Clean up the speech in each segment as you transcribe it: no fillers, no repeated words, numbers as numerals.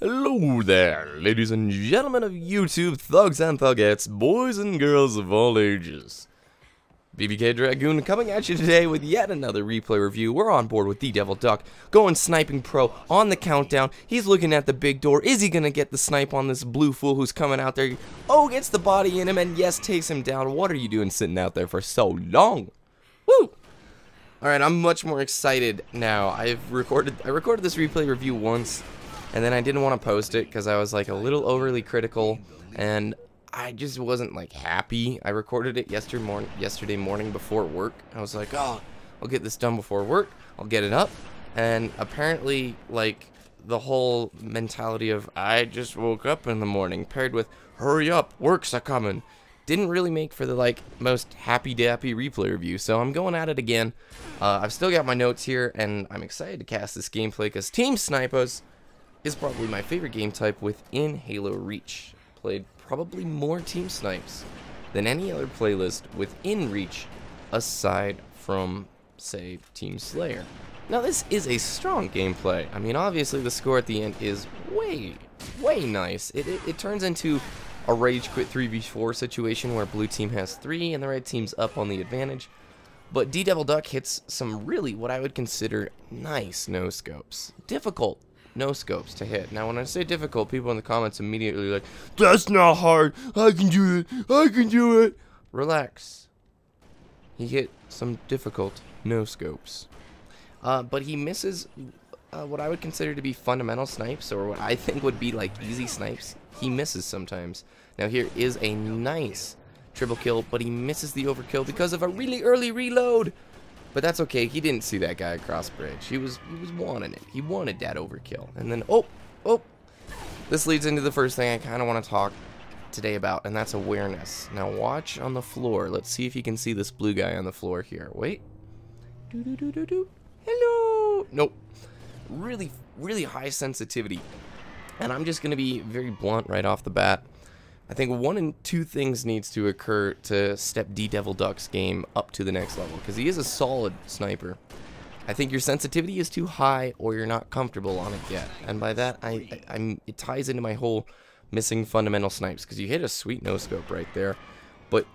Hello there, ladies and gentlemen of YouTube, thugs and thugettes, boys and girls of all ages. BBK Dragoon coming at you today with yet another replay review. We're on board with DDEVILDUCK, going sniping pro on the countdown. He's looking at the big door. Is he going to get the snipe on this blue fool who's coming out there? Oh, gets the body in him and yes, takes him down. What are you doing sitting out there for so long? Woo! Alright, I'm much more excited now. I recorded this replay review once, and then I didn't want to post it because I was like a little overly critical, and I just wasn't like happy. I recorded it yesterday morning before work. I was like, oh, I'll get this done before work. I'll get it up. And apparently, like, the whole mentality of I just woke up in the morning paired with hurry up, work's a coming, didn't really make for the like most happy-dappy replay review. So I'm going at it again. I've still got my notes here, and I'm excited to cast this gameplay because Team Snipers is probably my favorite game type within Halo Reach. Played probably more Team Snipes than any other playlist within Reach aside from, say, Team Slayer. Now this is a strong gameplay. I mean, obviously the score at the end is way nice. It turns into a rage quit 3v4 situation where blue team has 3 and the red team's up on the advantage. But DDEVILDUCK hits some really what I would consider nice no-scopes. Difficult no-scopes to hit. Now when I say difficult, people in the comments immediately like, that's not hard, I can do it, I can do it. Relax. He hit some difficult no-scopes. But he misses what I would consider to be fundamental snipes, or what I think would be like easy snipes. He misses sometimes. Now here is a nice triple kill, but he misses the overkill because of a really early reload. But that's okay. He didn't see that guy across bridge. He was wanting it. He wanted that overkill. And then oh, this leads into the first thing I kind of want to talk today about, and that's awareness. Now watch on the floor. Let's see if you can see this blue guy on the floor here. Wait. Hello. Nope. Really high sensitivity. And I'm just going to be very blunt right off the bat. I think one and two things needs to occur to step DDEVILDUCK's game up to the next level, because he is a solid sniper. I think your sensitivity is too high, or you're not comfortable on it yet. And by that, it ties into my whole missing fundamental snipes, because you hit a sweet no-scope right there, but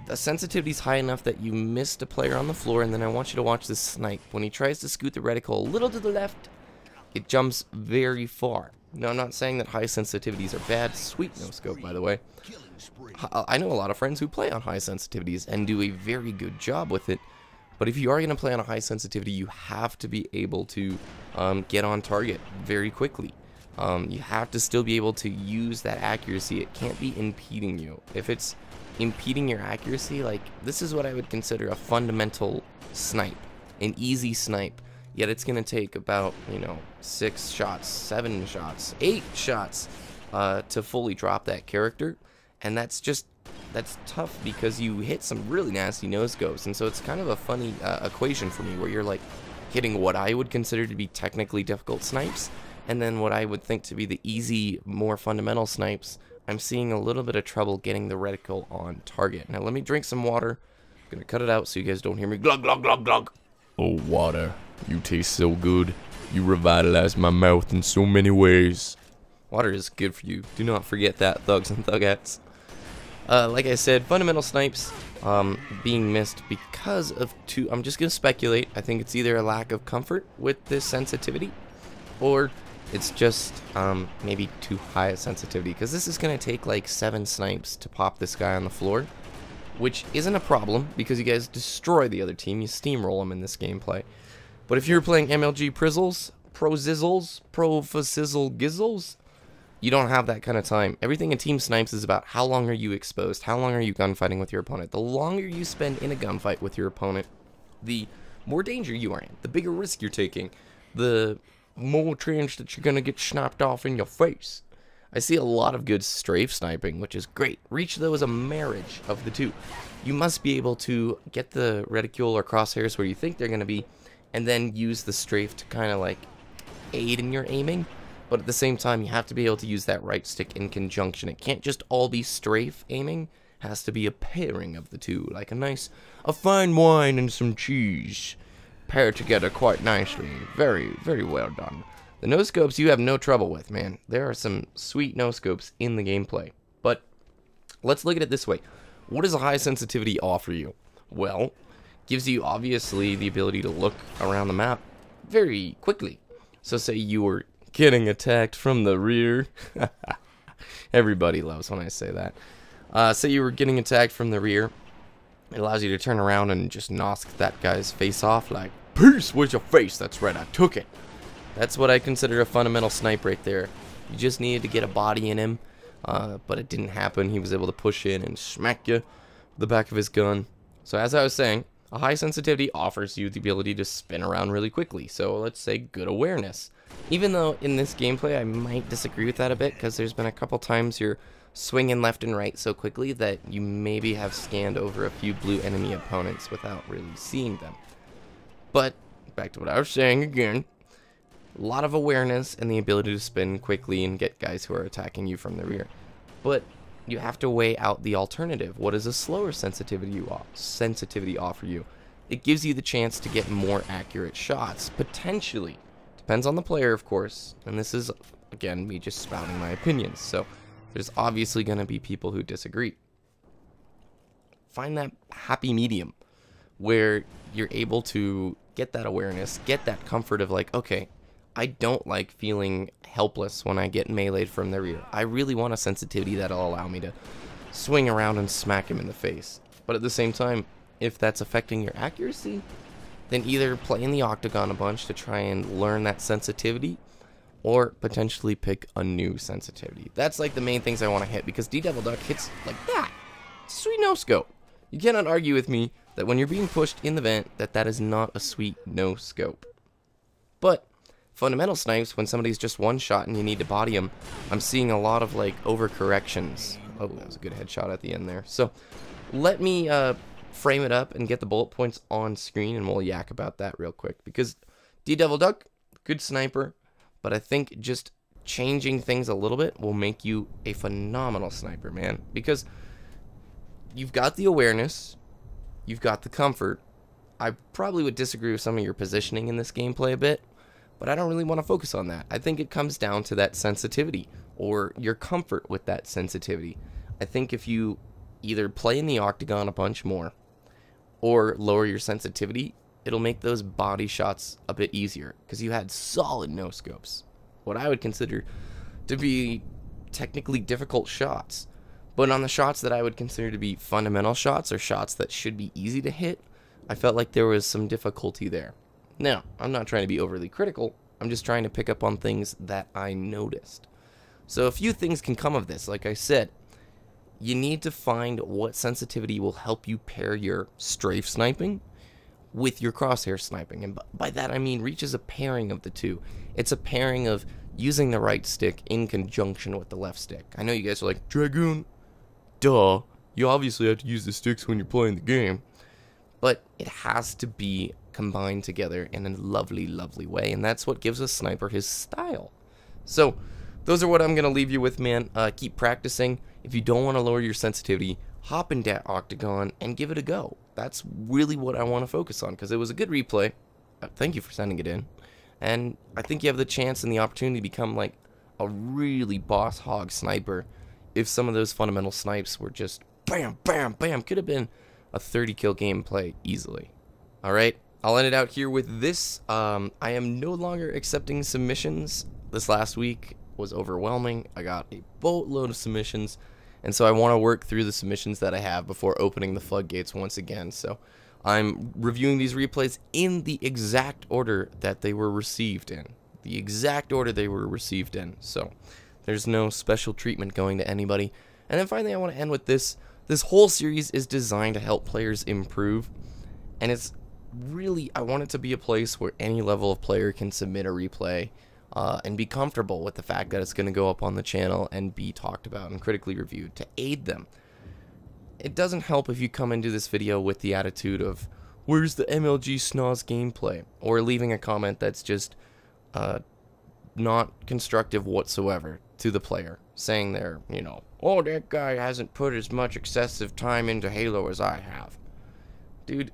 the sensitivity's high enough that you missed a player on the floor, and then I want you to watch this snipe. When he tries to scoot the reticle a little to the left, it jumps very far. Now, I'm not saying that high sensitivities are bad. Sweet no-scope, by the way. I know a lot of friends who play on high sensitivities and do a very good job with it. But if you are going to play on a high sensitivity, you have to be able to get on target very quickly. You have to still be able to use that accuracy. It can't be impeding you. If it's impeding your accuracy, like, this is what I would consider a fundamental snipe. An easy snipe. Yet it's going to take about, 6 shots, 7 shots, 8 shots to fully drop that character. And that's tough because you hit some really nasty no-scopes. And so it's kind of a funny equation for me where you're like hitting what I would consider to be technically difficult snipes. And then what I would think to be the easy, more fundamental snipes, I'm seeing a little bit of trouble getting the reticle on target. Now let me drink some water. I'm going to cut it out so you guys don't hear me glug, glug, glug, glug. Oh, water. You taste so good. You revitalize my mouth in so many ways. Water is good for you. Do not forget that, thugs and thugettes. Like I said, fundamental snipes being missed because of two. I'm just going to speculate. I think it's either a lack of comfort with this sensitivity, or it's just maybe too high a sensitivity. Because this is going to take like 7 snipes to pop this guy on the floor, which isn't a problem because you guys destroy the other team. You steamroll them in this gameplay. But if you're playing MLG Prizzles, Pro Zizzles, Pro Fazizzle Gizzles, you don't have that kind of time. Everything in Team Snipes is about how long are you exposed, how long are you gunfighting with your opponent. The longer you spend in a gunfight with your opponent, the more danger you are in, the bigger risk you're taking, the more chance that you're going to get snapped off in your face. I see a lot of good strafe sniping, which is great. Reach, though, is a marriage of the two. You must be able to get the reticule or crosshairs where you think they're going to be, and then use the strafe to kind of like aid in your aiming. But at the same time, you have to be able to use that right stick in conjunction. It can't just all be strafe aiming. It has to be a pairing of the two, like a fine wine and some cheese paired together quite nicely. Very well done. The no-scopes you have no trouble with, man. There are some sweet no-scopes in the gameplay. But let's look at it this way. What does a high sensitivity offer you? Well, gives you obviously the ability to look around the map very quickly. So say you were getting attacked from the rear. Everybody loves when I say that. Say you were getting attacked from the rear. It allows you to turn around and just nosk that guy's face off like, peace with your face. That's right, I took it. That's what I consider a fundamental snipe right there. You just needed to get a body in him, but it didn't happen. He was able to push in and smack you with the back of his gun. So as I was saying, a high sensitivity offers you the ability to spin around really quickly. So let's say good awareness. Even though in this gameplay I might disagree with that a bit, because there's been a couple times you're swinging left and right so quickly that you maybe have scanned over a few blue enemy opponents without really seeing them. But back to what I was saying again, a lot of awareness and the ability to spin quickly and get guys who are attacking you from the rear. But you have to weigh out the alternative. What does a slower sensitivity offer you? It gives you the chance to get more accurate shots, potentially. Depends on the player, of course, and this is, again, me just spouting my opinions, so there's obviously going to be people who disagree. Find that happy medium where you're able to get that awareness, get that comfort of like, okay, I don't like feeling helpless when I get meleeed from the rear. I really want a sensitivity that'll allow me to swing around and smack him in the face. But at the same time, if that's affecting your accuracy, then either play in the octagon a bunch to try and learn that sensitivity, or potentially pick a new sensitivity. That's like the main things I want to hit, because DDEVILDUCK hits like that. Sweet no scope. You cannot argue with me that when you're being pushed in the vent, that is not a sweet no scope. But fundamental snipes, when somebody's just one shot and you need to body them, I'm seeing a lot of like overcorrections. Oh, that was a good headshot at the end there. So let me frame it up and get the bullet points on screen, and we'll yak about that real quick, because DDEVILDUCK, good sniper, but I think just changing things a little bit will make you a phenomenal sniper, man, because you've got the awareness, you've got the comfort. I probably would disagree with some of your positioning in this gameplay a bit, but I don't really want to focus on that. I think it comes down to that sensitivity, or your comfort with that sensitivity. I think if you either play in the octagon a bunch more, or lower your sensitivity, it'll make those body shots a bit easier, because you had solid no-scopes. What I would consider to be technically difficult shots. But on the shots that I would consider to be fundamental shots, or shots that should be easy to hit, I felt like there was some difficulty there. Now, I'm not trying to be overly critical, I'm just trying to pick up on things that I noticed. So a few things can come of this. Like I said, you need to find what sensitivity will help you pair your strafe sniping with your crosshair sniping. And by that I mean reach is a pairing of the two. It's a pairing of using the right stick in conjunction with the left stick. I know you guys are like, Dragoon, duh, you obviously have to use the sticks when you're playing the game. But it has to be combined together in a lovely, lovely way. And that's what gives a sniper his style. So those are what I'm going to leave you with, man. Keep practicing. If you don't want to lower your sensitivity, hop in that octagon and give it a go. That's really what I want to focus on, because it was a good replay. Thank you for sending it in. And I think you have the chance and the opportunity to become like a really boss hog sniper if some of those fundamental snipes were just bam, bam, bam. Could have been a 30 kill gameplay easily. Alright, I'll end it out here with this. I am no longer accepting submissions. This last week was overwhelming. I got a boatload of submissions, and so I want to work through the submissions that I have before opening the floodgates once again. So I'm reviewing these replays in the exact order that they were received in. The exact order they were received in. So there's no special treatment going to anybody. And then finally I want to end with this. This whole series is designed to help players improve, and it's really, I want it to be a place where any level of player can submit a replay and be comfortable with the fact that it's going to go up on the channel and be talked about and critically reviewed to aid them. It doesn't help if you come into this video with the attitude of, where's the MLG Snoz gameplay? Or leaving a comment that's just not constructive whatsoever to the player, saying they're, you know, oh, that guy hasn't put as much excessive time into Halo as I have. Dude,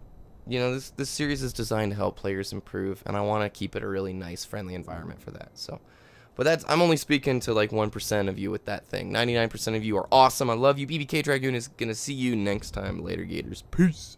you know, this series is designed to help players improve, and I want to keep it a really nice, friendly environment for that. So, but I'm only speaking to like 1% of you with that thing. 99% of you are awesome. I love you. BBK Dragoon is gonna see you next time. Later, Gators. Peace.